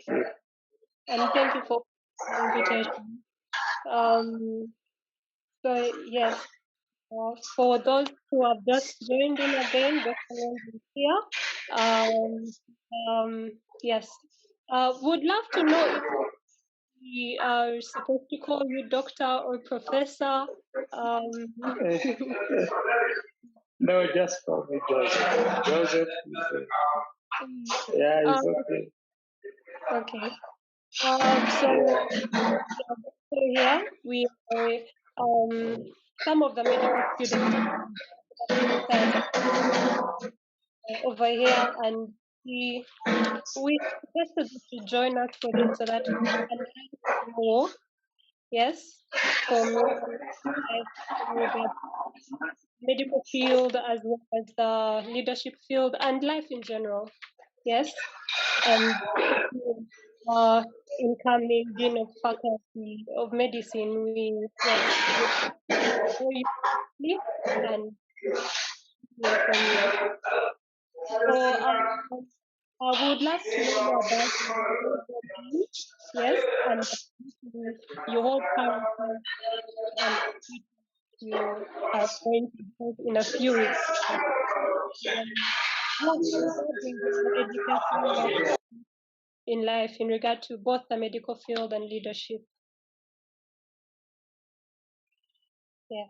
Thank you. And thank you for the invitation. So yes, for those who have just joined in again, Dr. Ngonzi is here. Yes, would love to know if we are supposed to call you doctor or professor. No, just call me Joseph. Joseph yeah, it's okay. Okay. So here we are some of the medical students over here, and we suggested you to join us for this so that we can learn more. Yes, from the medical field as well as the leadership field and life in general. Yes, and incoming dean of faculty of medicine, we and hear from you. So I would love to know about you, yes, and your whole character and you are going to do in a few weeks. What education in life in regard to both the medical field and leadership? Yes.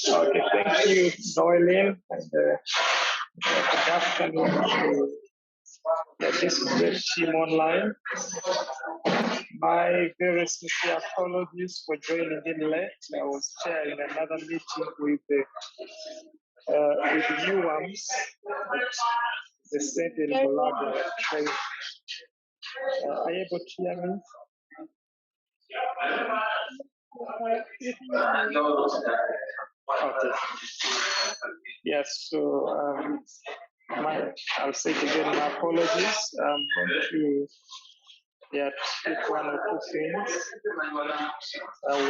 Okay, thank you, Noeline, and good afternoon to this great team online. My very sincere apologies for joining in late. I was chairing another meeting with UAMS, the Saint in Mbarara train. Are you able to hear me? Okay. Yes, so I'll say it again, my apologies. I'm going to take one or two things.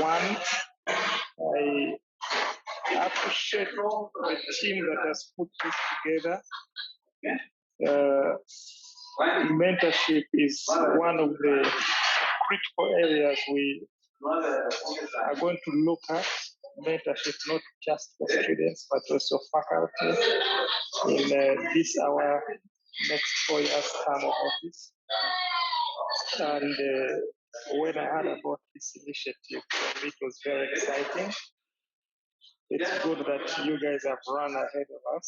One, I appreciate the team that has put this together. Mentorship is one of the critical areas we are going to look at. Mentorship, not just for students, but also faculty in this our next 4 years term of office. And when I heard about this initiative, for me it was very exciting. It's good that you guys have run ahead of us.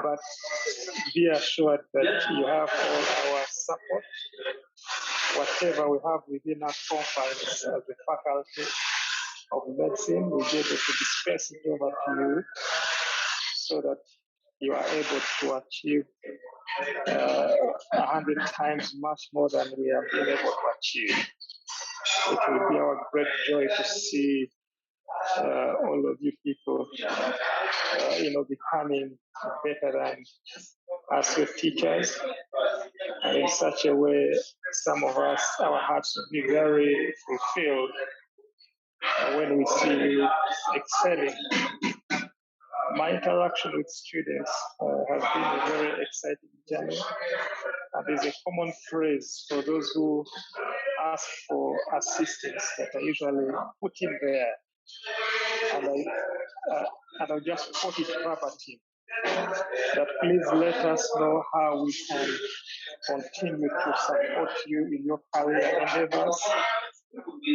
But be assured that you have all our support. Whatever we have within our confines as the faculty of medicine, we'll be able to disperse it over to you so that you are able to achieve 100 times much more than we have been able to achieve. It will be our great joy to see all of you people, becoming better than us your teachers, and in such a way, some of us, our hearts will be very fulfilled when we see you excelling. My interaction with students has been a very exciting journey. And there's a common phrase for those who ask for assistance that I usually put in there. And I'll just quote it verbatim. That please let us know how we can continue to support you in your career endeavors.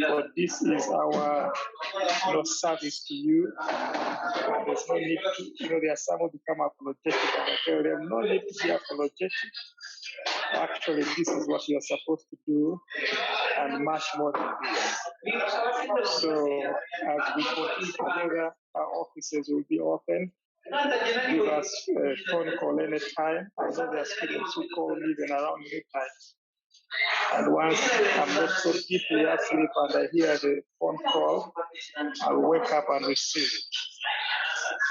But this is our service to you. And there's no need to, there are some who become apologetic, and I tell them, no need to be apologetic. Actually, this is what you're supposed to do, and much more than this. So, as we continue together, our offices will be open. Give us a phone call anytime. I know there are students who call me even around midnight. And once I'm not so deeply asleep and I hear the phone call, I'll wake up and receive it.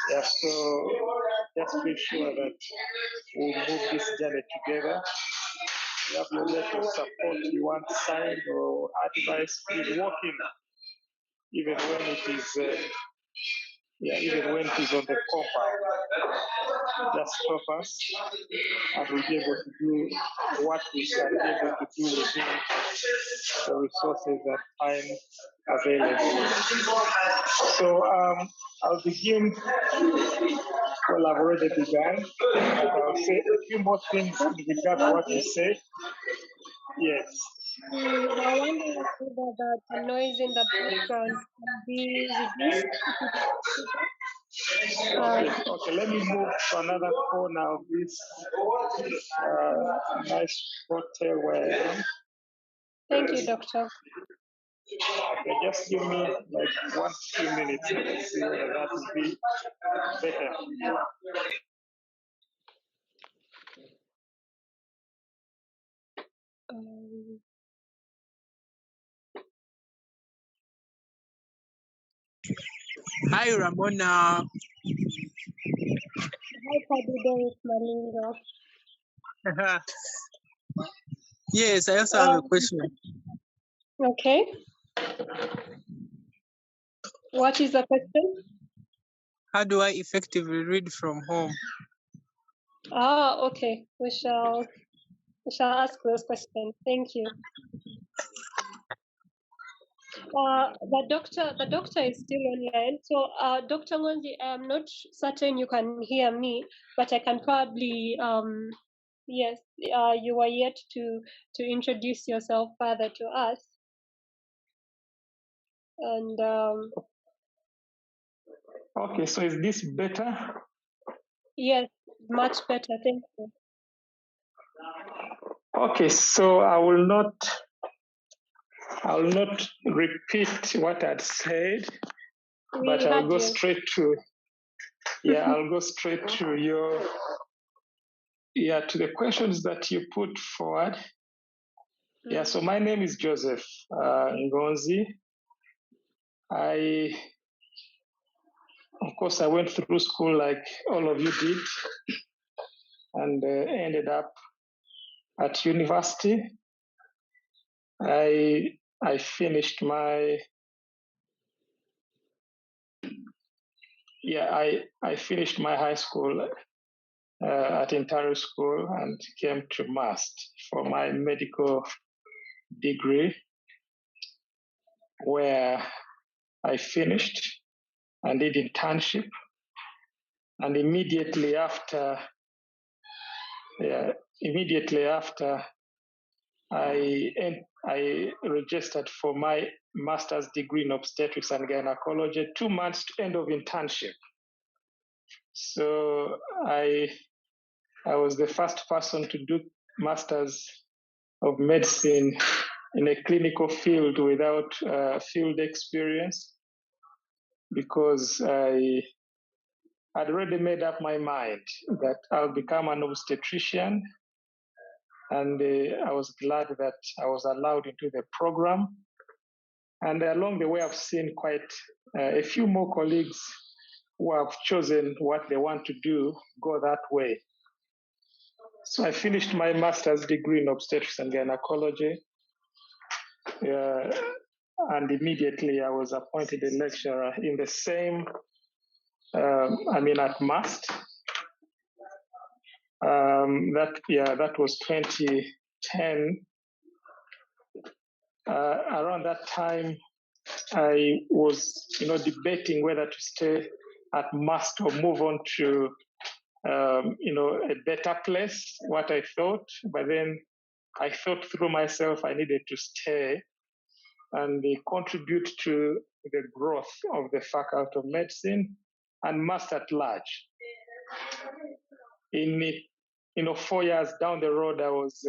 Yeah, so just be sure that we'll move this journey together. You have your letter of support you want signed or advice, please walk in, even when it is even when it is on the compound, just stop us and we'll be able to do what we shall be able to do within the resources and time available. So I'll begin. Well, I've already begun. I'll say a few more things in regard to what you said. Yes. I wonder whether the noise in the background can be reduced. Okay, let me move to another corner of this nice hotel where I am. Thank you, Doctor. Okay, just give me like 2 minutes and I'll see whether that will be better. Hi, Ramona. How can you do it, Malingo? Yes, I also have a question. Okay. What is the question? How do I effectively read from home? Okay. We shall ask those questions. Thank you. The doctor is still online. So, Dr. Ngonzi, I'm not certain you can hear me, but I can probably yes, you are yet to introduce yourself further to us. And okay, so is this better? yes, much better. Thank you. Okay, so I will not repeat what I'd said, but I'll go straight to I'll go straight to to the questions that you put forward. Yeah, so my name is Joseph Ngonzi. Of course, I went through school like all of you did, and ended up at university. I finished my I finished my high school at Ontario School and came to MUST for my medical degree, where I finished and did internship, and immediately after I registered for my master's degree in obstetrics and gynecology, 2 months to end of internship. So I was the first person to do masters of medicine in a clinical field without field experience, because I had already made up my mind that I'll become an obstetrician, and I was glad that I was allowed into the program. And along the way, I've seen quite a few more colleagues who have chosen what they want to do go that way. So I finished my master's degree in obstetrics and gynecology, and immediately I was appointed a lecturer in the same, at MUST. That was 2010. Around that time, I was, debating whether to stay at MUST or move on to, a better place, what I thought. But then I thought through myself I needed to stay and contribute to the growth of the Faculty of Medicine and MUST at large. In 4 years down the road, I was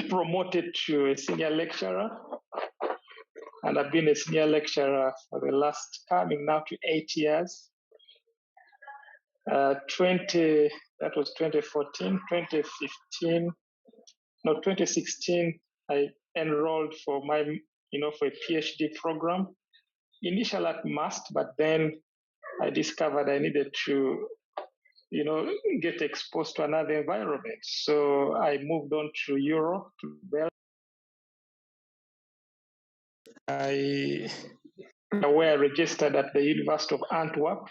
promoted to a senior lecturer, and I've been a senior lecturer for the last, coming now to 8 years. That was 2014, 2016, I enrolled for my, for a PhD program, initially at MUST, but then I discovered I needed to, get exposed to another environment. So I moved on to Europe, to Belgium. where I registered at the University of Antwerp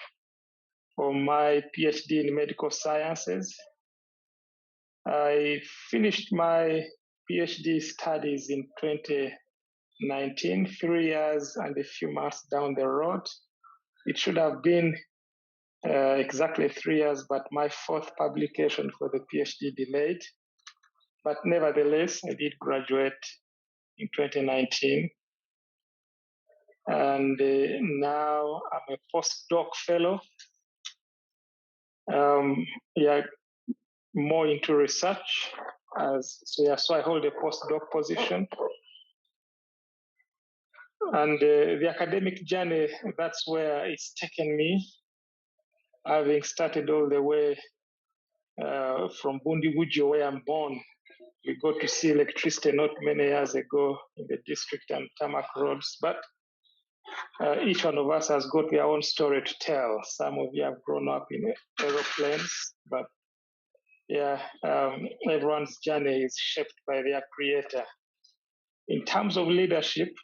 for my PhD in medical sciences. I finished my PhD studies in 2019, 3 years and a few months down the road. It should have been exactly 3 years, but my fourth publication for the PhD delayed. But nevertheless, I did graduate in 2019. And now I'm a postdoc fellow. More into research. So I hold a postdoc position. And the academic journey, that's where it's taken me, having started all the way from Bundi Wujo, where I'm born. We got to see electricity not many years ago in the district and tarmac roads, but each one of us has got their own story to tell. Some of you have grown up in aeroplanes, but everyone's journey is shaped by their creator. In terms of leadership,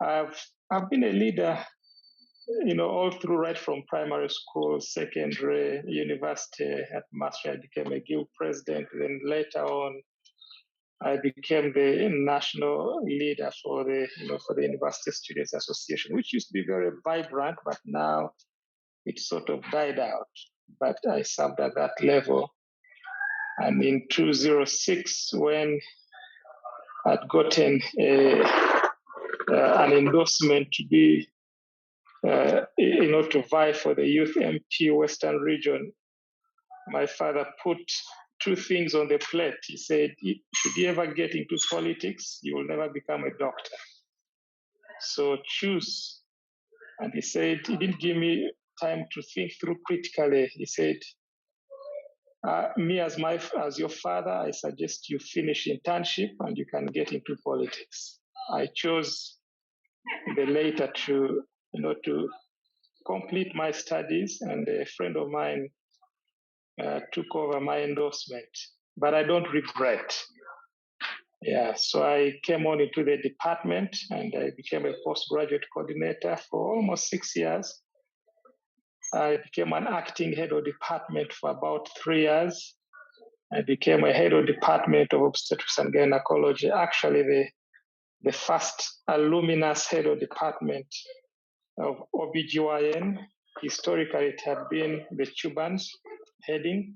I've been a leader, all through, right from primary school, secondary, university. At Master, I became a guild president. Then later on, I became the national leader for the University Students Association, which used to be very vibrant, but now it sort of died out. But I served at that level. And in 2006, when I'd gotten an endorsement to be, to vie for the Youth MP Western Region, my father put two things on the plate. He said, should you ever get into politics, you will never become a doctor. So choose. And he said, he didn't give me time to think through critically. He said, me as your father, I suggest you finish internship and you can get into politics. I chose the later to complete my studies, and a friend of mine took over my endorsement, but I don't regret. So I came on into the department and I became a postgraduate coordinator for almost 6 years. I became an acting head of department for about 3 years. I became a head of department of obstetrics and gynecology, actually the first alumnus head of department of OBGYN. Historically, it had been the Chubans heading.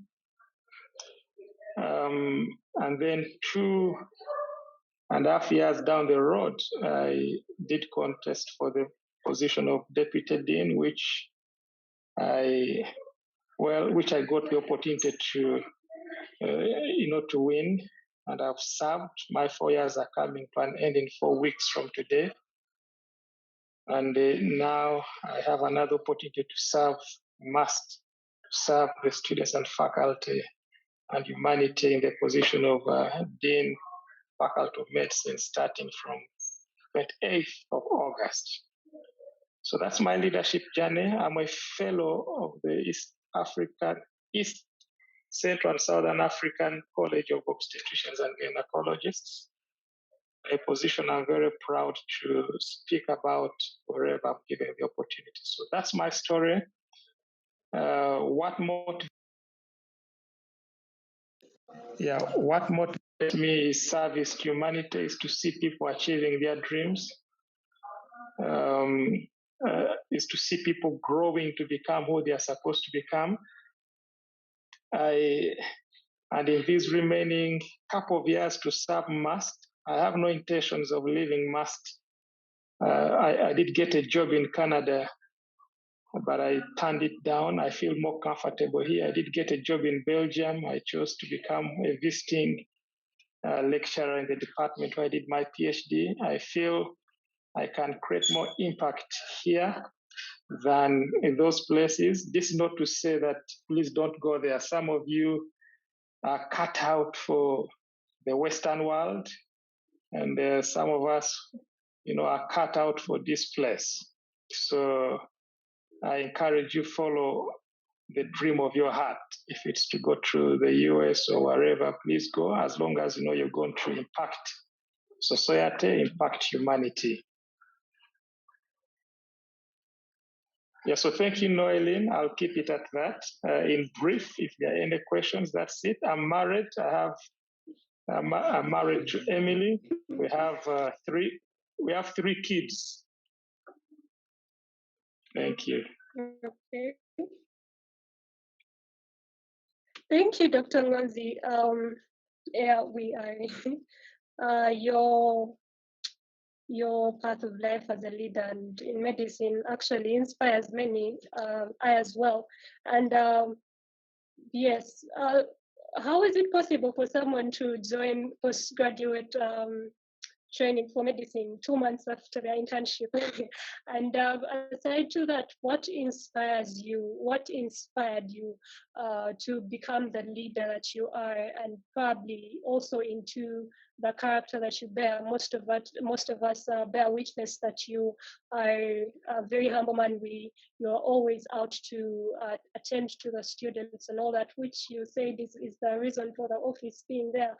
And then 2.5 years down the road, I did contest for the position of deputy dean, which I got the opportunity to win, and I've served. My 4 years are coming to an end in 4 weeks from today. And now I have another opportunity to serve the students and faculty and humanity in the position of Dean, Faculty of Medicine, starting from 28th of August. So that's my leadership journey. I'm a fellow of the East Central and Southern African College of Obstetricians and Gynecologists, a position I'm very proud to speak about wherever I'm given the opportunity. So that's my story. What motivates me is service to humanity, is to see people achieving their dreams, is to see people growing to become who they are supposed to become. And in these remaining couple of years to serve MUST, I have no intentions of leaving MUST. I did get a job in Canada, but I turned it down. I feel more comfortable here. I did get a job in Belgium. I chose to become a visiting lecturer in the department where I did my PhD. I feel I can create more impact here than in those places. This is not to say that please don't go there. Some of you are cut out for the Western world, and some of us, are cut out for this place. So I encourage you follow the dream of your heart. If it's to go to the US or wherever, please go, as long as you're going to impact society, impact humanity. Yeah, so thank you, Noeline. I'll keep it at that. In brief, if there are any questions, that's it. I'm married. I'm married to Emily. We have three kids. Thank you. Okay. Thank you, Dr. Ngonzi. Yeah, we are your path of life as a leader and in medicine actually inspires many. I as well. And yes, how is it possible for someone to join postgraduate training for medicine 2 months after their internship? And aside to that, what inspired you to become the leader that you are, and probably also into the character that you bear? Most of us bear witness that you are a very humble man. You're always out to attend to the students and all that, which you said is the reason for the office being there.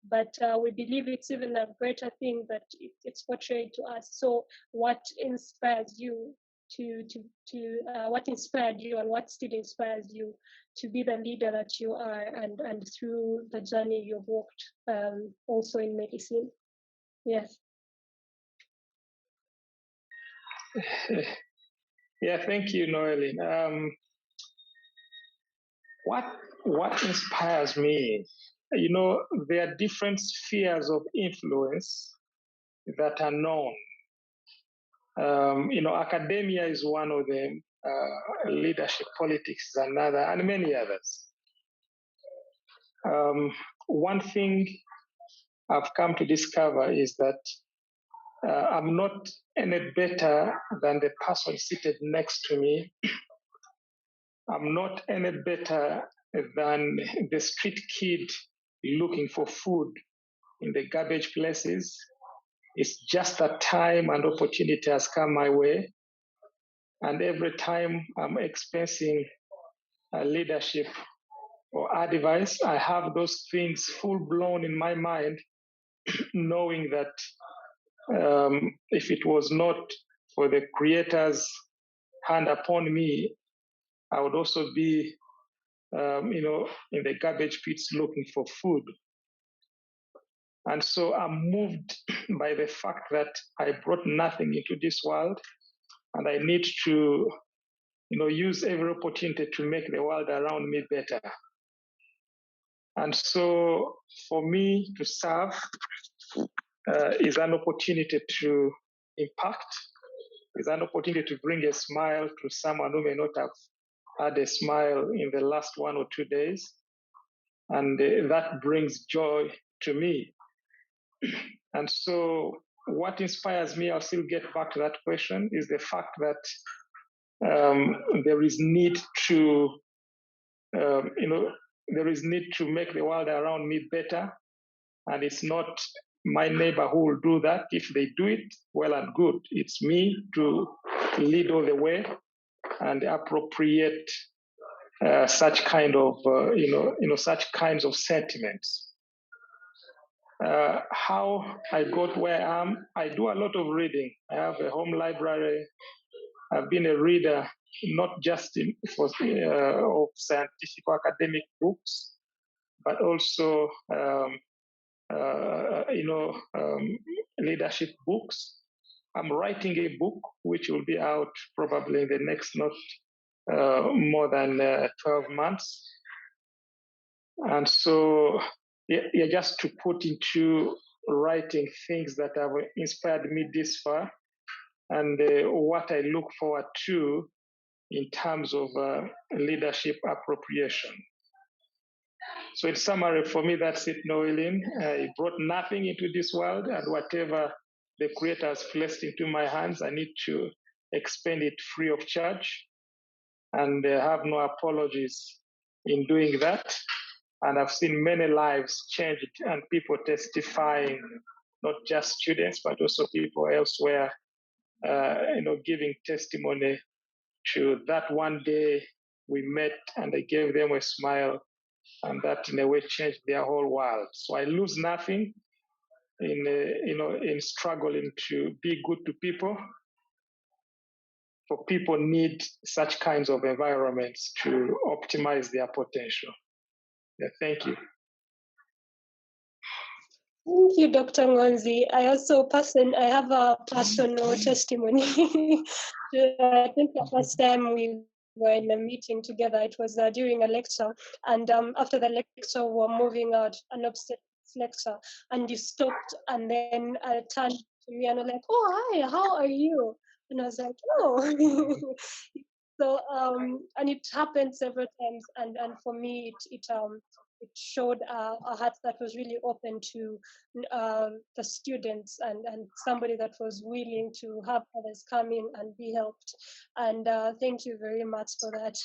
But we believe it's even a greater thing that it's portrayed to us. So what inspires you what inspired you, and what still inspires you to be the leader that you are, and through the journey you've walked also in medicine? Yes. Yeah, thank you, Noeline. What inspires me? You know, there are different spheres of influence that are known. You know, academia is one of them, leadership, politics is another, and many others. One thing I've come to discover is that I'm not any better than the person seated next to me. I'm not any better than the street kid looking for food in the garbage places. It's just that time and opportunity has come my way. And every time I'm experiencing leadership or advice, I have those things full blown in my mind, knowing that if it was not for the Creator's hand upon me, I would also be, you know, in the garbage pits looking for food. And so I'm moved by the fact that I brought nothing into this world, and I need to, you know, use every opportunity to make the world around me better. And so for me to serve is an opportunity to impact, is an opportunity to bring a smile to someone who may not have had a smile in the last 1 or 2 days. And that brings joy to me. And so what inspires me, I'll still get back to that question, is the fact that there is need to, you know, there is need to make the world around me better. And it's not my neighbor who will do that. If they do it, well and good. It's me to lead all the way and appropriate such kind of, such kinds of sentiments. How I got where I am, I do a lot of reading. I have a home library. I've been a reader, not just of scientific or academic books, but also, leadership books. I'm writing a book which will be out probably in the next not more than 12 months. And so, yeah, just to put into writing things that have inspired me this far, and what I look forward to in terms of leadership appropriation. So in summary, for me, that's it, Noeline. I brought nothing into this world, and whatever the Creator has placed into my hands, I need to expend it free of charge, and have no apologies in doing that. And I've seen many lives changed and people testifying, not just students, but also people elsewhere, giving testimony to that one day we met and I gave them a smile, and that in a way changed their whole world. So I lose nothing. in struggling to be good to people. For people need such kinds of environments to optimize their potential. Yeah, thank you. Thank you, Dr. Ngonzi. I have a personal testimony. I think the first time we were in a meeting together, it was during a lecture, and after the lecture, we were moving out an obstetrics lecture, and you stopped and then turned to me and were like, "Oh, hi, how are you?" And I was like, "Oh." So and it happened several times, and for me it showed a heart that was really open to the students, and somebody that was willing to have others come in and be helped. And thank you very much for that.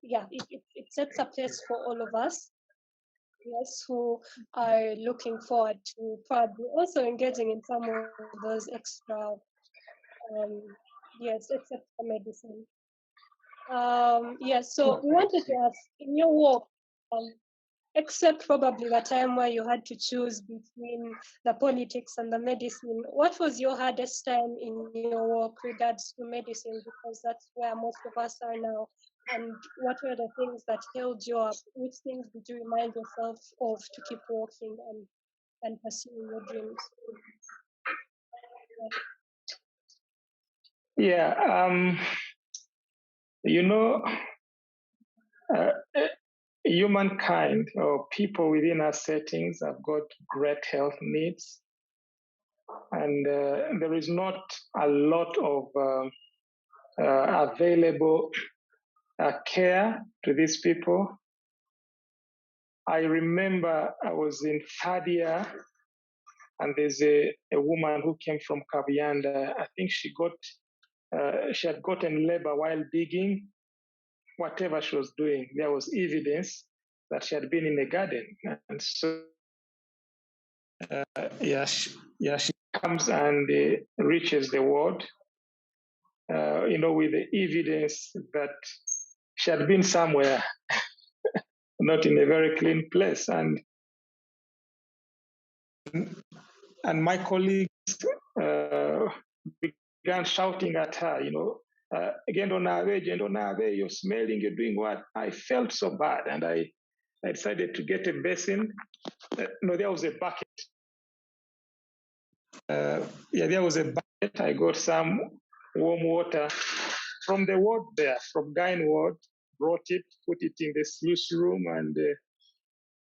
Yeah, it sets a place for all of us, yes, who are looking forward to probably also engaging in some of those extra yes, except for medicine. Yes, so we wanted to ask, in your work, except probably the time where you had to choose between the politics and the medicine, what was your hardest time in your work regards to medicine? Because that's where most of us are now. And what were the things that held you up? Which things did you remind yourself of to keep working and pursuing your dreams? Yeah, you know, uh, humankind or people within our settings have got great health needs, and there is not a lot of available care to these people. I remember I was in third year, and there's a woman who came from Kavianda. I think she had gotten labor while digging. Whatever she was doing, there was evidence that she had been in the garden. And so, she comes and reaches the ward, with the evidence that she had been somewhere, not in a very clean place. And my colleagues began shouting at her, Gendonave, you're smelling, you're doing what? I felt so bad, and I decided to get a basin. No, there was a bucket. There was a bucket. I got some warm water from the ward there, from Gyn ward, brought it, put it in the sluice room, and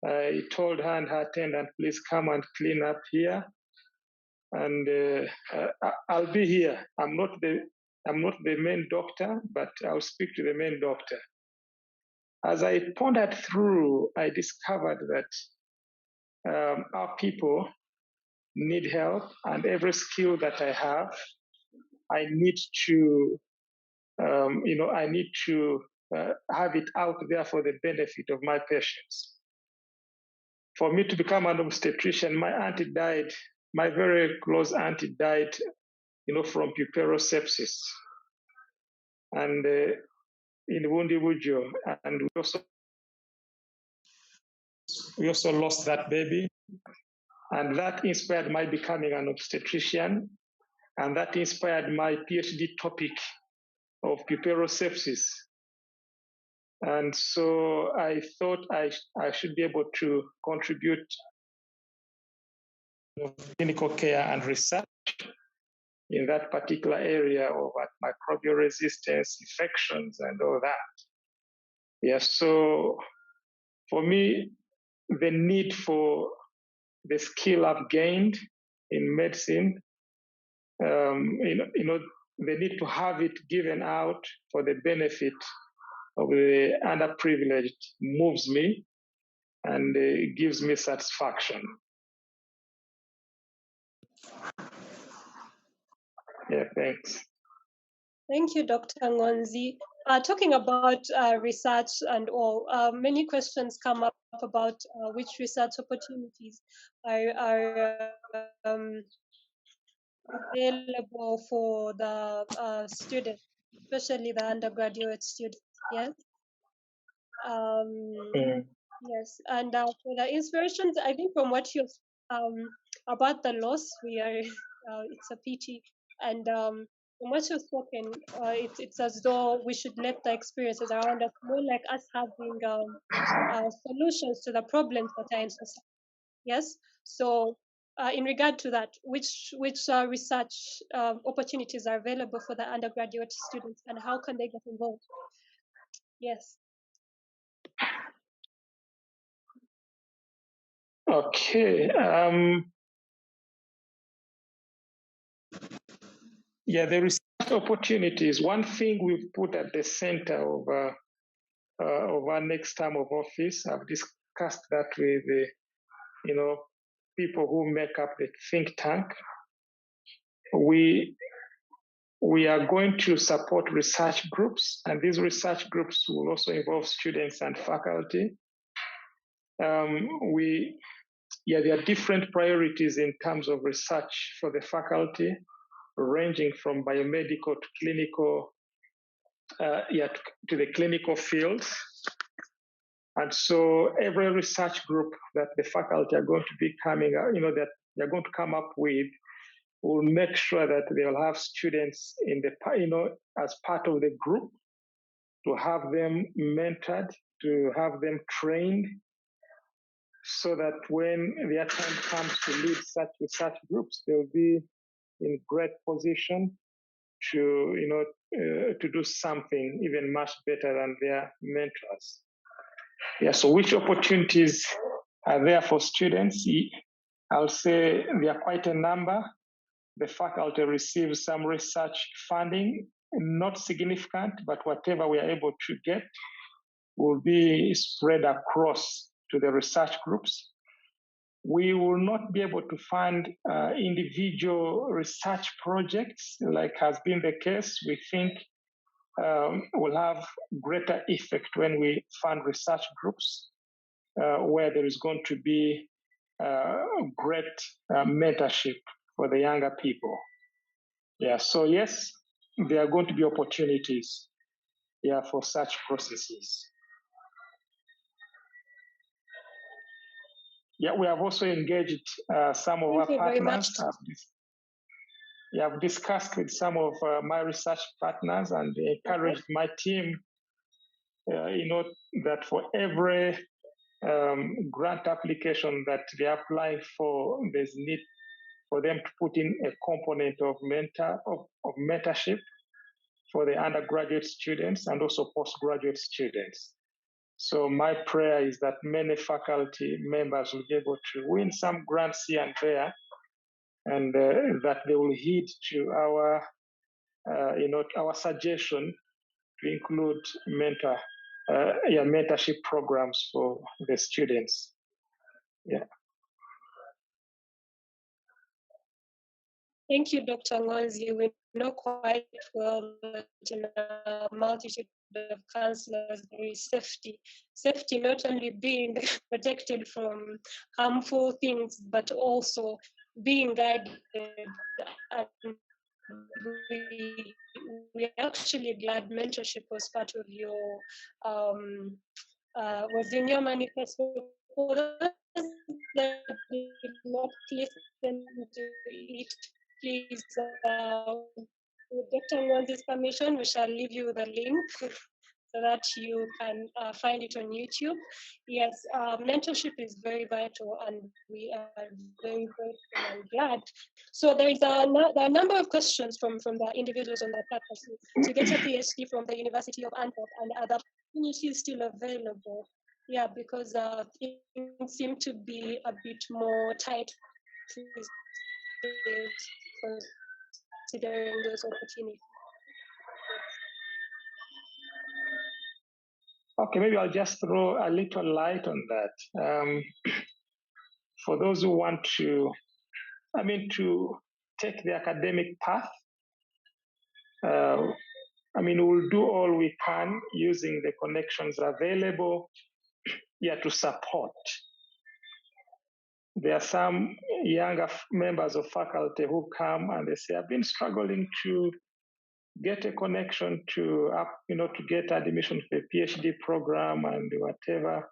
I told her and her attendant, please come and clean up here. And I'll be here. I'm not the main doctor, but I'll speak to the main doctor. As I pondered through, I discovered that our people need help, and every skill that I have, I need to, have it out there for the benefit of my patients. For me to become an obstetrician, my auntie died. My very close auntie died, from puerperal sepsis, and in Wundiwujo, and we also lost that baby, and that inspired my becoming an obstetrician, and that inspired my PhD topic of puerperal sepsis. And so I thought I should be able to contribute to clinical care and research in that particular area of microbial resistance, infections, and all that. Yes, so for me, the need for the skill I've gained in medicine, the need to have it given out for the benefit of the underprivileged moves me, and it gives me satisfaction. Yeah, thanks. Thank you, Dr. Ngonzi. Talking about research and all, many questions come up about which research opportunities are available for the students, especially the undergraduate students. Yes. Yes, and for the inspirations, I think from what you've about the loss, we are it's a pity. And from what you've spoken, it's as though we should let the experiences around us more like us having solutions to the problems that are in society. Yes. So, in regard to that, which research opportunities are available for the undergraduate students, and how can they get involved? Yes. Okay. Yeah, the research opportunities. One thing we've put at the center of our next term of office. I've discussed that with people who make up the think tank. We are going to support research groups, and these research groups will also involve students and faculty. There are different priorities in terms of research for the faculty, ranging from biomedical to clinical, to the clinical fields. And so every research group that the faculty are going to be coming, that they're going to come up with, will make sure that they'll have students in the, as part of the group, to have them mentored, to have them trained, so that when their time comes to lead such research groups, they'll be in great position to, to do something even much better than their mentors. Yeah, so which opportunities are there for students? I'll say there are quite a number. The faculty receives some research funding, not significant, but whatever we are able to get will be spread across to the research groups. We will not be able to fund individual research projects like has been the case. We think will have greater effect when we fund research groups where there is going to be great mentorship for the younger people. Yeah, so yes, there are going to be opportunities for such processes. Yeah, we have also engaged some of our partners. I've discussed with some of my research partners and encouraged my team, that for every grant application that they apply for, there's need for them to put in a component of mentorship for the undergraduate students and also postgraduate students. So my prayer is that many faculty members will be able to win some grants here and there, and that they will heed to our suggestion to include mentorship programs for the students. Yeah. Thank you, Dr. Ngonzi. We know quite well that in a multitude of counselors, there is safety. Safety not only being protected from harmful things, but also being guided. And we're actually glad mentorship was part of your was in your manifesto. For those that did not listen to it, please, with Dr. Ngonzi's permission, we shall leave you the link so that you can find it on YouTube. Yes, mentorship is very vital, and we are very grateful and glad. So there is there are a number of questions from the individuals on the platform. To get a PhD from the University of Antwerp, and other opportunities still available. Yeah, because things seem to be a bit more tight considering those opportunities. Okay, maybe I'll just throw a little light on that. For those who want to take the academic path, we'll do all we can using the connections available to support. There are some younger members of faculty who come and they say, I've been struggling to get a connection to get admission to the PhD program and whatever.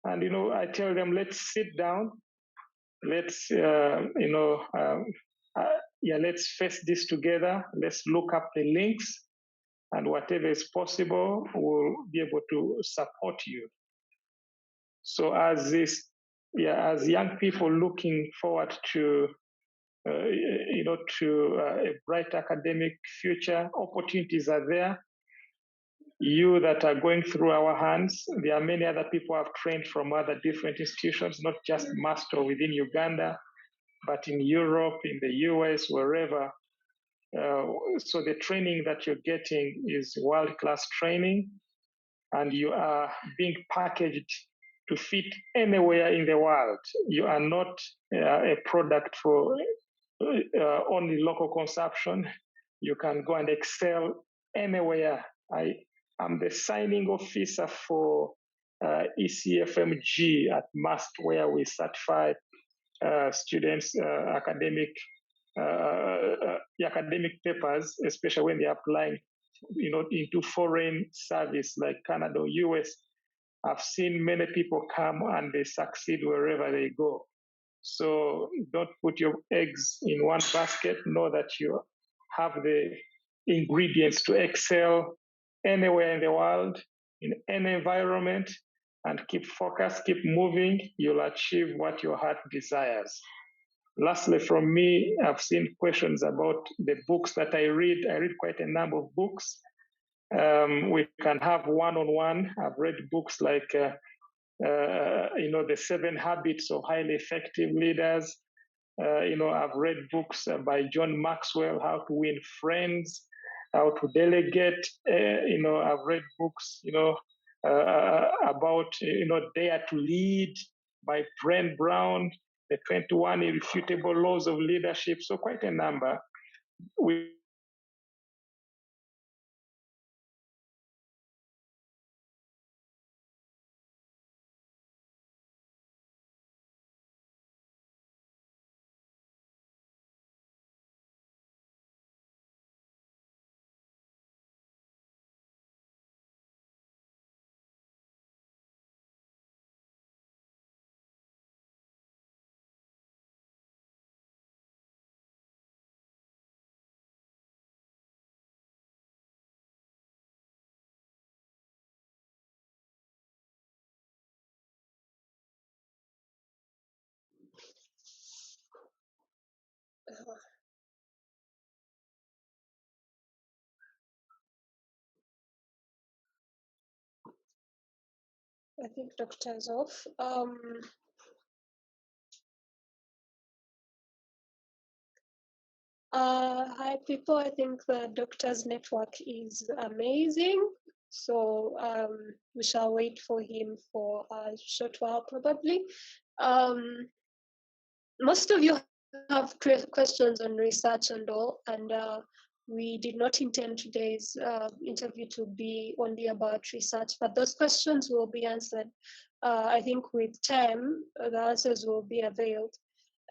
And, I tell them, let's sit down let's let's face this together. Let's look up the links, and whatever is possible, we'll be able to support you. So as as young people looking forward to a bright academic future, opportunities are there. You that are going through our hands, there are many other people who have trained from other different institutions, not just Master within Uganda, but in Europe, in the US, wherever. So the training that you're getting is world-class training, and you are being packaged to fit anywhere in the world. You are not a product for only local consumption. You can go and excel anywhere. I am the signing officer for ECFMG at MAST, where we certify students' academic papers, especially when they're applying, into foreign service like Canada or US. I've seen many people come and they succeed wherever they go. So don't put your eggs in one basket. Know that you have the ingredients to excel anywhere in the world, in any environment, and keep focused, keep moving. You'll achieve what your heart desires. Lastly, from me, I've seen questions about the books that I read. I read quite a number of books. We can have one-on-one. I've read books like the 7 Habits of Highly Effective Leaders. I've read books by John Maxwell, How to Win Friends, How to Delegate. I've read books, about, Dare to Lead by Brent Brown, the 21 Irrefutable Laws of Leadership. So quite a number. I think Doctor's off. Hi, people. I think the Doctor's network is amazing. So we shall wait for him for a short while, probably. Most of you have questions on research and all, and we did not intend today's interview to be only about research, but those questions will be answered. I think with time, the answers will be availed.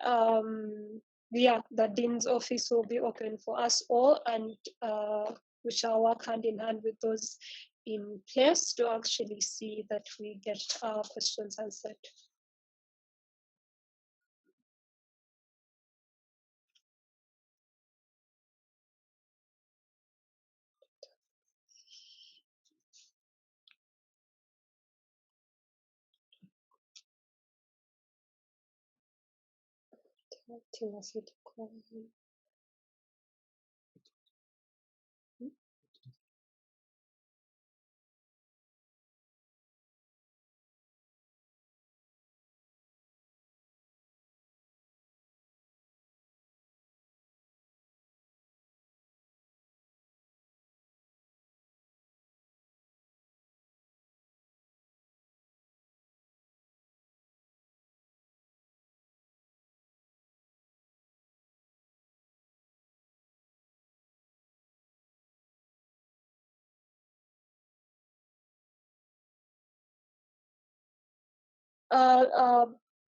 The Dean's office will be open for us all, and we shall work hand in hand with those in place to actually see that we get our questions answered.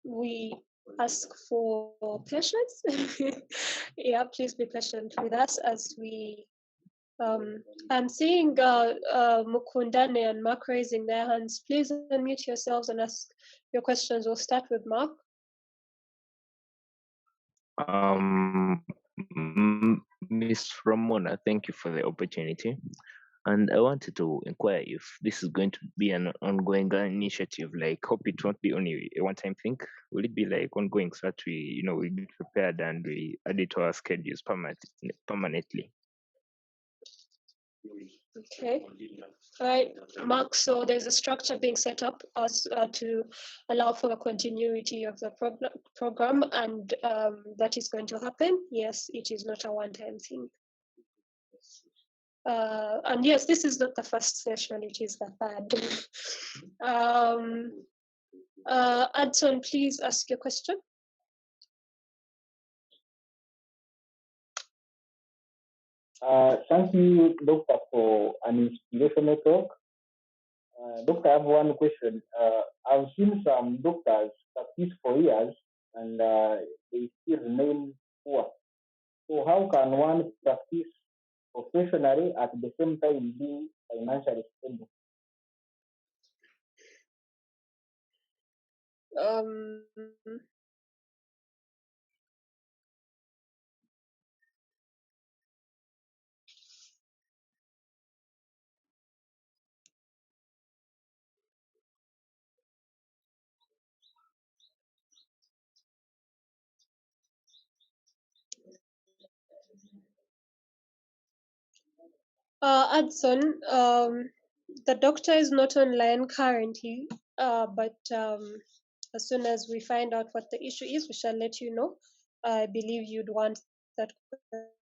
We ask for patience. Yeah, please be patient with us as we. I'm seeing Mukundane and Mark raising their hands. Please unmute yourselves and ask your questions. We'll start with Mark. Um, Miss Ramona, thank you for the opportunity. And I wanted to inquire if this is going to be an ongoing initiative. Like, hope it won't be only a one-time thing. Will it be like ongoing so that we get prepared and we add it to our schedules permanently? Okay. All right, Mark. So there's a structure being set up as to allow for the continuity of the program, and that is going to happen. Yes, it is not a one-time thing. And yes, this is not the first session; it is the third. Adson, please ask your question. Thank you, Doctor, for an inspirational talk. Doctor, I have one question. I've seen some doctors practice for years and they still remain poor. So how can one practice professionally at the same time being financially stable? Adson, the doctor is not online currently, but as soon as we find out what the issue is, we shall let you know. I believe you'd want that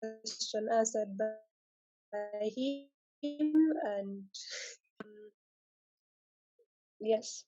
question answered by him, and yes.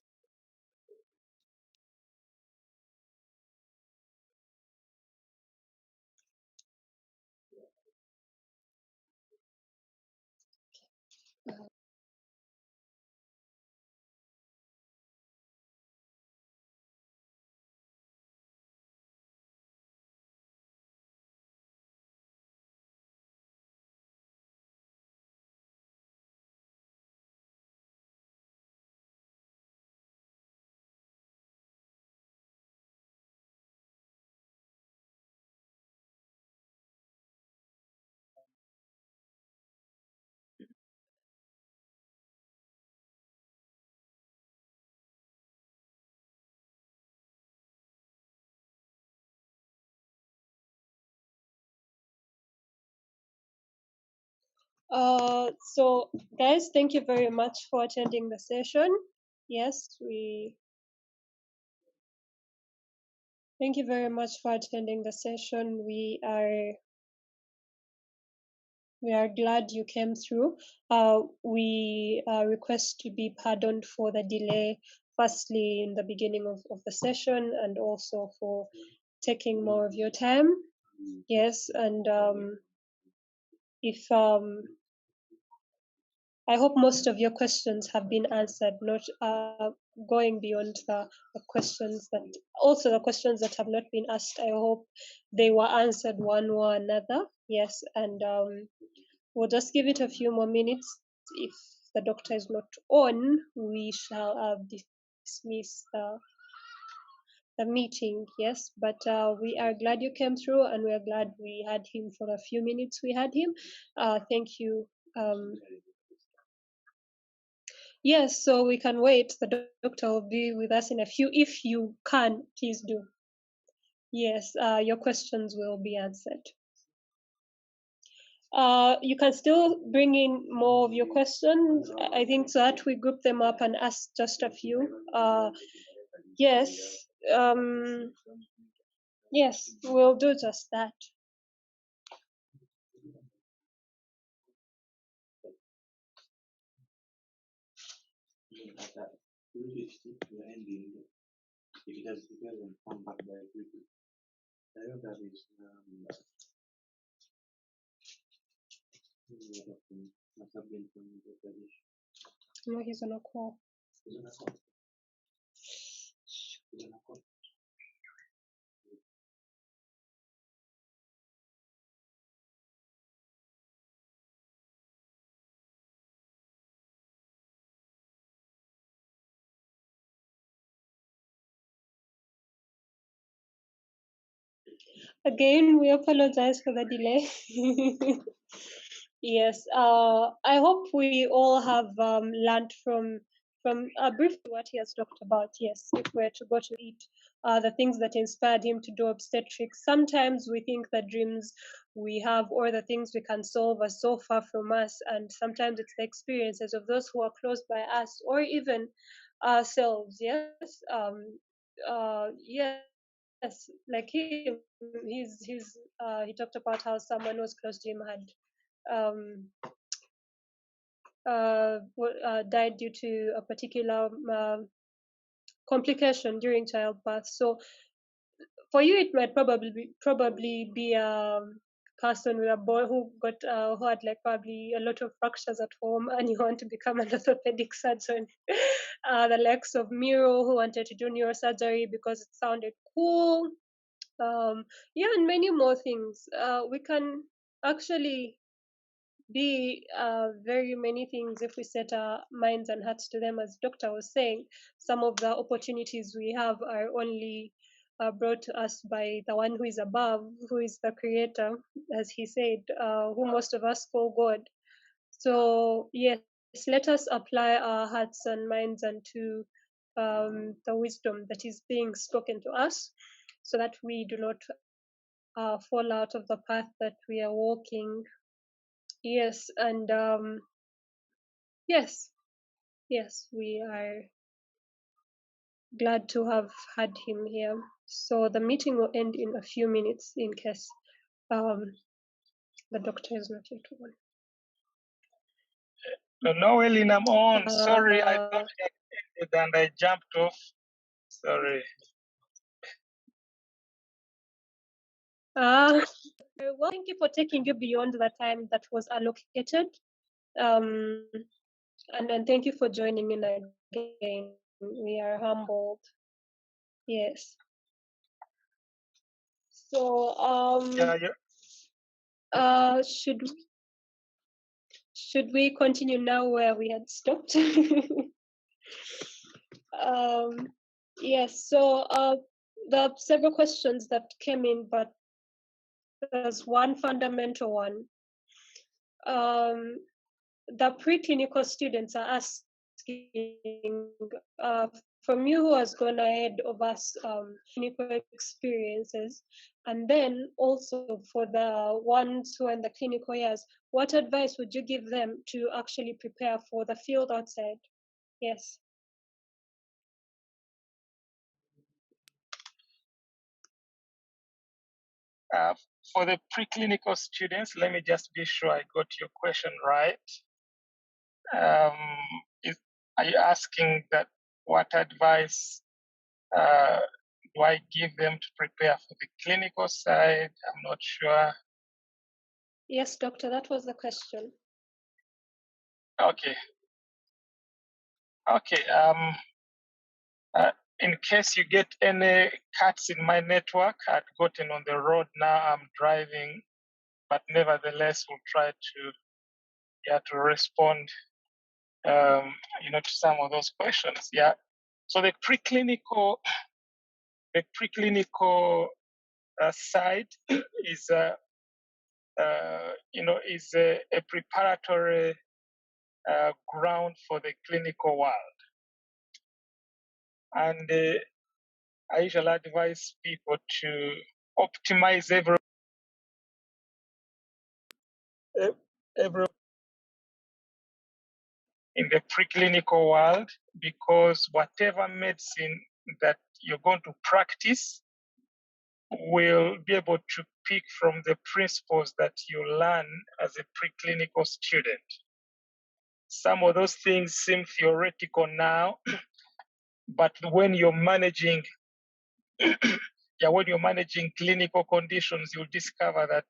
So guys, thank you very much for attending the session. Yes, thank you very much for attending the session. We are glad you came through. We request to be pardoned for the delay, firstly in the beginning of the session, and also for taking more of your time. Yes, and if I hope most of your questions have been answered, not going beyond the questions that, also the questions that have not been asked. I hope they were answered one or another. Yes, and we'll just give it a few more minutes. If the doctor is not on, we shall dismiss the meeting. Yes, but we are glad you came through, and we are glad we had him for a few minutes. We had him. Thank you. Yes, so we can wait. The doctor will be with us in a few. If you can, please do. Yes, your questions will be answered. You can still bring in more of your questions. I think that we group them up and ask just a few. Yes, yes, we'll do just that. No, he's on a call. Again, we apologize for the delay. Yes, I hope we all have learned from briefly what he has talked about. Yes, if we're to go to eat, the things that inspired him to do obstetrics. Sometimes we think the dreams we have or the things we can solve are so far from us, and sometimes it's the experiences of those who are close by us or even ourselves. Yes, yes, like he talked about how someone who was close to him had um, died due to a particular complication during childbirth. So for you, it might probably be a person with a boy who got who had like probably a lot of fractures at home, and you want to become an orthopedic surgeon. The likes of Miro, who wanted to do neurosurgery because it sounded cool. Yeah, and many more things. We can actually be very many things if we set our minds and hearts to them. As Doctor was saying, some of the opportunities we have are only brought to us by the one who is above, who is the creator, as he said, who most of us call God. So yes, let us apply our hearts and minds unto the wisdom that is being spoken to us, so that we do not fall out of the path that we are walking. Yes, and yes, yes, we are glad to have had him here. So the meeting will end in a few minutes in case um, the doctor is not yet on. No, Noeline, I'm on. Sorry, I thought Uh, it had ended and I jumped off. Sorry. well, thank you for taking you beyond the time that was allocated. Um, and then thank you for joining in again. We are humbled. Yes. So, Yeah, should we continue now where we had stopped? Yes. So, there are several questions that came in, but there's one fundamental one. The preclinical students are asking, from you who has gone ahead of us, clinical experiences, and then also for the ones who are in the clinical years, what advice would you give them to actually prepare for the field outside? Yes. for the preclinical students, let me just be sure I got your question right. Are you asking that what advice do I give them to prepare for the clinical side? I'm not sure. Yes, doctor, that was the question. Okay. Okay. In case you get any cuts in my network, I've gotten on the road now. I'm driving, but nevertheless, we'll try to respond, to some of those questions. Yeah. So the preclinical side is a preparatory ground for the clinical world, and I usually advise people to optimize every in the preclinical world, because whatever medicine that you're going to practice will be able to pick from the principles that you learn as a preclinical student. Some of those things seem theoretical now, but when you're managing clinical conditions, you'll discover that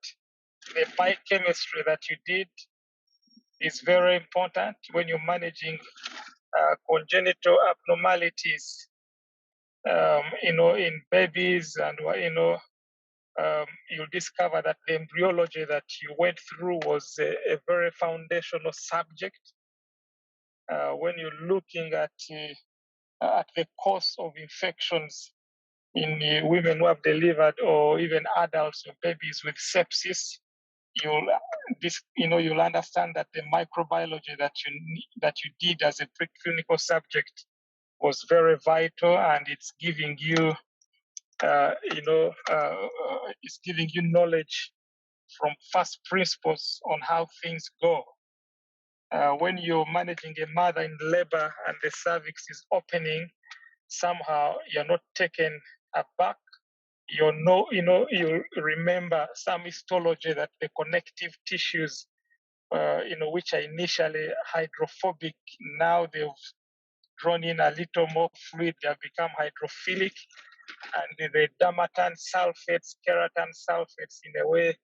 the biochemistry that you did is very important when you're managing congenital abnormalities, in babies, and you'll discover that the embryology that you went through was a very foundational subject. When you're looking at the cause of infections in women who have delivered, or even adults or babies with sepsis, you'll understand that the microbiology that you did as a preclinical subject was very vital, and it's giving you it's giving you knowledge from first principles on how things go. When you're managing a mother in labor and the cervix is opening, somehow you're not taken aback. You remember some histology that the connective tissues, which are initially hydrophobic, now they've drawn in a little more fluid, they have become hydrophilic, and the dermatan sulfates, keratan sulfates, in a way,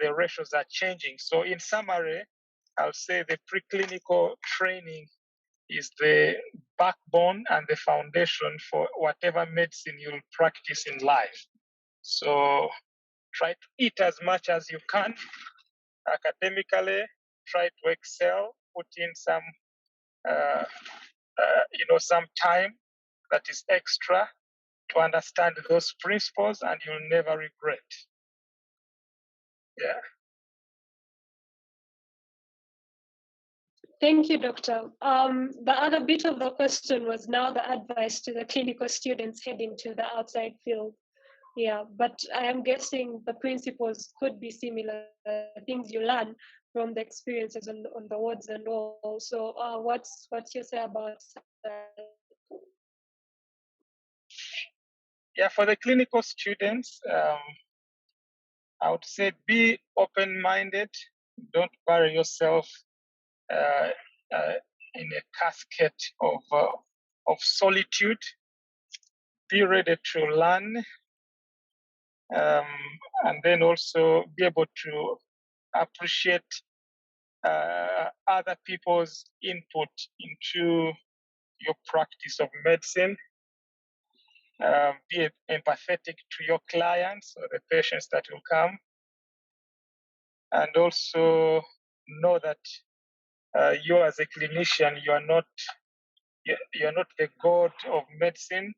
the ratios are changing. So in summary, I'll say the preclinical training is the backbone and the foundation for whatever medicine you'll practice in life. So try to eat as much as you can academically, try to excel, put in some, some time that is extra to understand those principles, and you'll never regret. Yeah. Thank you, Doctor. The other bit of the question was now the advice to the clinical students heading to the outside field. Yeah, but I am guessing the principles could be similar, things you learn from the experiences on the wards and all. So what's your say about that? Yeah, for the clinical students, I would say be open-minded. Don't bury yourself in a casket of solitude. Be ready to learn, and then also be able to appreciate other people's input into your practice of medicine. Be empathetic to your clients or the patients that will come, and also know that you as a clinician, you're not the god of medicine.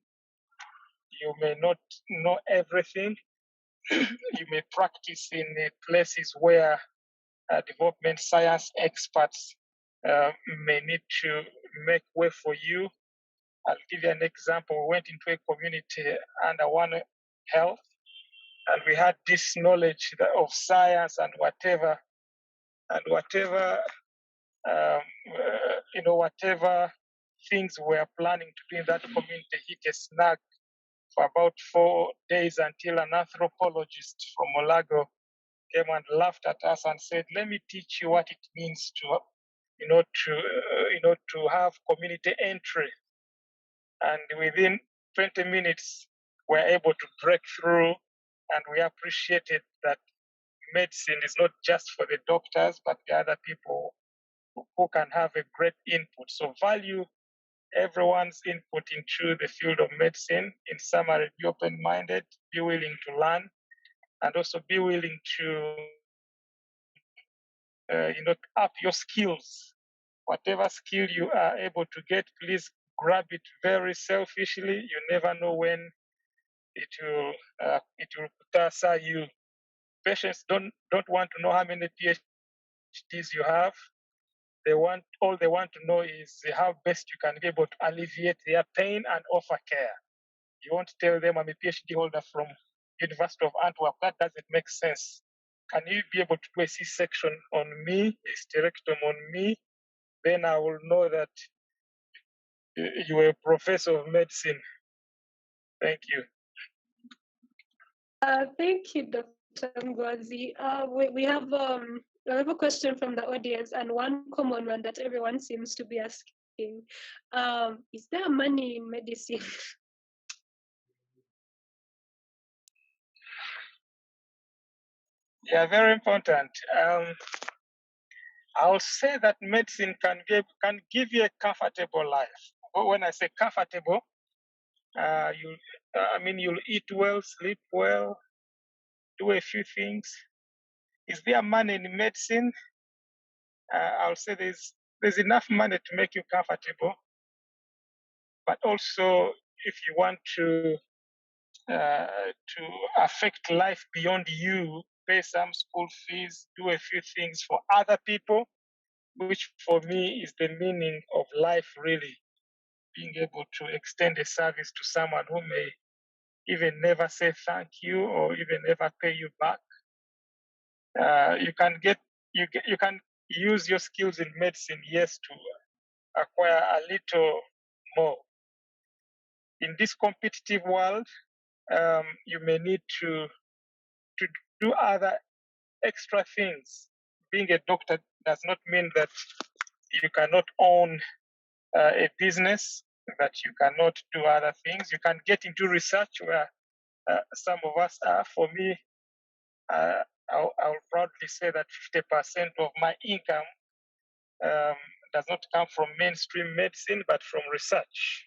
You may not know everything. You may practice in places where development science experts may need to make way for you. I'll give you an example. We went into a community under One Health, and we had this knowledge of science and whatever whatever things we're planning to do in that community hit a snag for about 4 days, until an anthropologist from Olago came and laughed at us and said, "Let me teach you what it means to have community entry." And within 20 minutes, we're able to break through, and we appreciated that medicine is not just for the doctors, but the other people who can have a great input. So value everyone's input into the field of medicine. In summary, be open-minded, be willing to learn, and also be willing to up your skills. Whatever skill you are able to get, please grab it very selfishly. You never know when it will kutasar you. Patients don't want to know how many PhDs you have. All they want to know is how best you can be able to alleviate their pain and offer care. You won't tell them I'm a PhD holder from University of Antwerp. That doesn't make sense. Can you be able to do a C-section on me, a hysterectomy on me? Then I will know that you are a professor of medicine. Thank you. Thank you, Dr. Ngonzi. We have a question from the audience, and one common one that everyone seems to be asking. Is there money in medicine? Yeah, very important. I'll say that medicine can give you a comfortable life. When I say comfortable, you'll eat well, sleep well, do a few things. Is there money in medicine? I'll say there's enough money to make you comfortable, but also if you want to to affect life beyond you, pay some school fees, do a few things for other people, which for me is the meaning of life, really. Being able to extend a service to someone who may even never say thank you or even never pay you back. You can use your skills in medicine, yes, to acquire a little more. In this competitive world, you may need to do other extra things. Being a doctor does not mean that you cannot own a business, that you cannot do other things. You can get into research where some of us are. For me, I'll proudly say that 50% of my income does not come from mainstream medicine, but from research.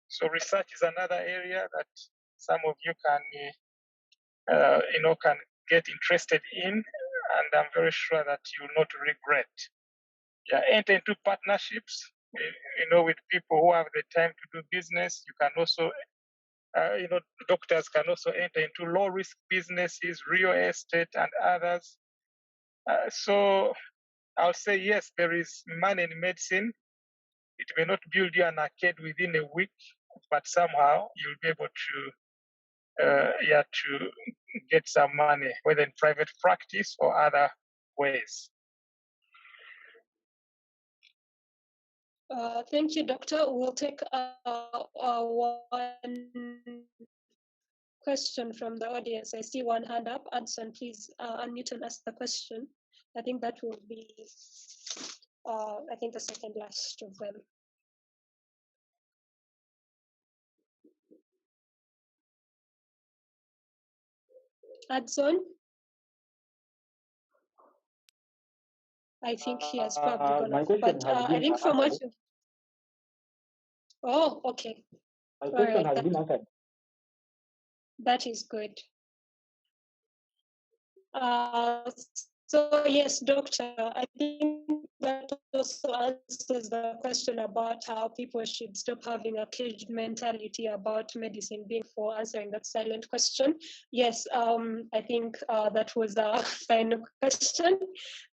So research is another area that some of you can get interested in, and I'm very sure that you will not regret. Yeah, enter into partnerships, with people who have the time to do business. You can also, doctors can also enter into low risk businesses, real estate, and others. So I'll say yes, there is money in medicine. It may not build you an arcade within a week, but somehow you'll be able to get some money, whether in private practice or other ways. Thank you, Doctor. We'll take one question from the audience. I see one hand up. Adson, please unmute and ask the question. I think that will be, the second last of them. Adson? I think he has probably gone My off. question But has I been think from what answered. Oh, okay. My All question right. has been answered. That is good. So yes, Doctor, I think that also answers the question about how people should stop having a caged mentality about medicine being for answering that silent question. Yes, I think that was our final question.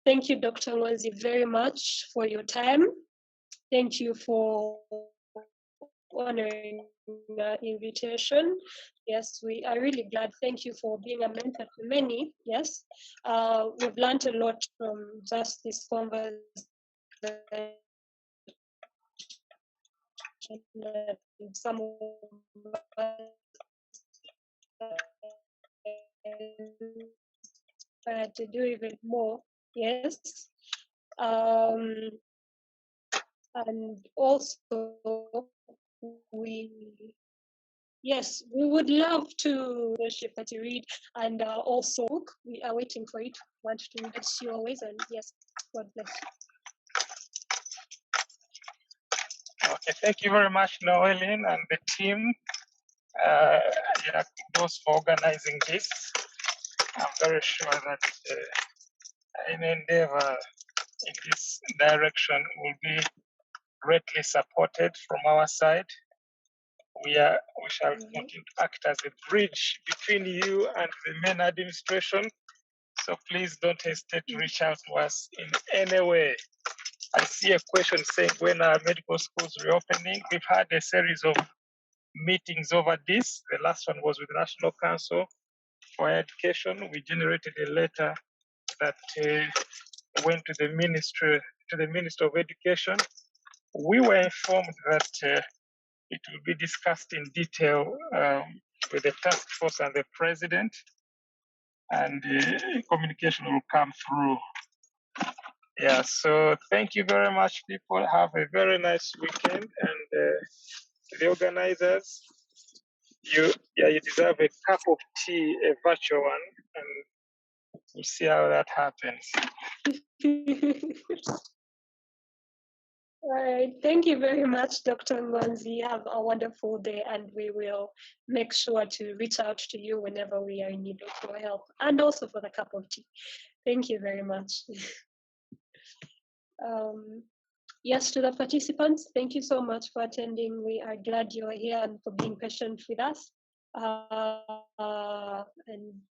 Thank you, Dr. Ngonzi, very much for your time. Thank you for honoring the invitation. Yes, we are really glad. Thank you for being a mentor to many. Yes, we've learned a lot from just this conversation. Some of us to do even more. Yes, and also we would love to worship that you read, and also we are waiting for it. Want to read it to you always, and yes, God bless you. Okay, thank you very much, Noeline and the team. Those for organizing this. I'm very sure that an endeavor in this direction will be greatly supported from our side. We shall continue to act as a bridge between you and the main administration. So please don't hesitate to reach out to us in any way. I see a question saying, when are medical schools reopening? We've had a series of meetings over this. The last one was with the National Council for Education. We generated a letter that went to the Minister of Education. We were informed that it will be discussed in detail with the task force and the president, and communication will come through. Yeah, so thank you very much, people. Have a very nice weekend, and the organizers, you deserve a cup of tea, a virtual one, and we'll see how that happens. All right. Thank you very much, Dr. Ngonzi. Have a wonderful day, and we will make sure to reach out to you whenever we are in need of your help, and also for the cup of tea. Thank you very much. Yes, to the participants, thank you so much for attending. We are glad you're here and for being patient with us. and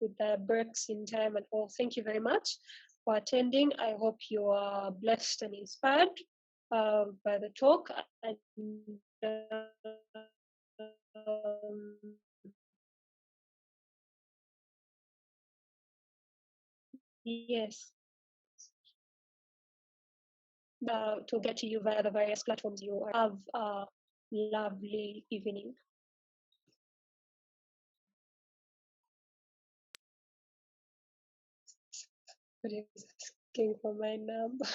with the breaks in time and all. Thank you very much for attending. I hope you are blessed and inspired by the talk. And yes, to get to you via the various platforms you have a lovely evening. But it's asking for my number.